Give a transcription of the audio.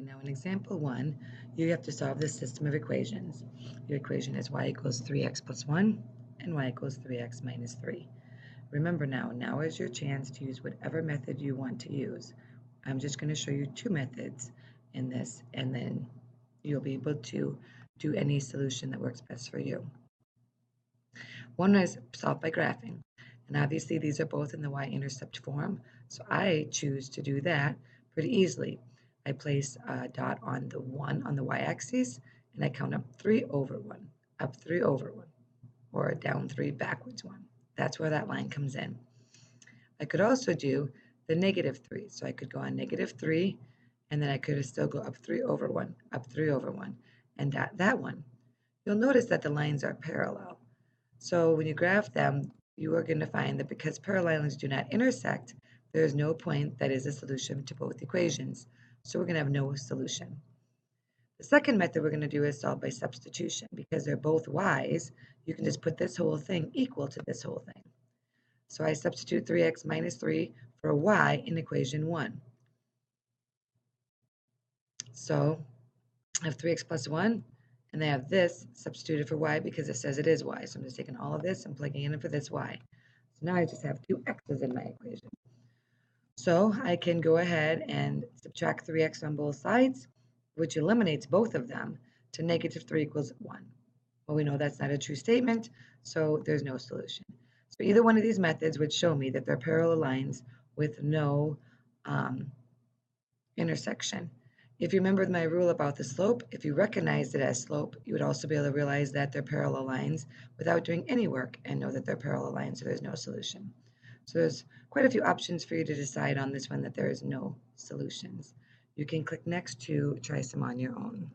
Now in example 1, you have to solve this system of equations. Your equation is y equals 3x plus 1 and y equals 3x minus 3. Remember now is your chance to use whatever method you want to use. I'm just going to show you two methods in this, and then you'll be able to do any solution that works best for you. One is solved by graphing, and obviously these are both in the y-intercept form, so I choose to do that pretty easily. I place a dot on the 1 on the y-axis, and I count up 3 over 1, up 3 over 1, or down 3 backwards 1. That's where that line comes in. I could also do the negative 3, so I could go on negative 3, and then I could still go up 3 over 1, up 3 over 1, and that one. You'll notice that the lines are parallel. So when you graph them, you are going to find that because parallel lines do not intersect, there is no point that is a solution to both equations. So we're going to have no solution. The second method we're going to do is solve by substitution. Because they're both y's, you can just put this whole thing equal to this whole thing. So I substitute 3x minus 3 for y in equation 1. So I have 3x plus 1, and I have this substituted for y because it says it is y. So I'm just taking all of this and plugging in for this y. So now I just have two x's in my equation. So I can go ahead and subtract 3x on both sides, which eliminates both of them to negative 3 equals 1. Well, we know that's not a true statement, so there's no solution. So either one of these methods would show me that they're parallel lines with no intersection. If you remember my rule about the slope, if you recognize it as slope, you would also be able to realize that they're parallel lines without doing any work and know that they're parallel lines, so there's no solution. So there's quite a few options for you to decide on this one that there is no solutions. You can click next to try some on your own.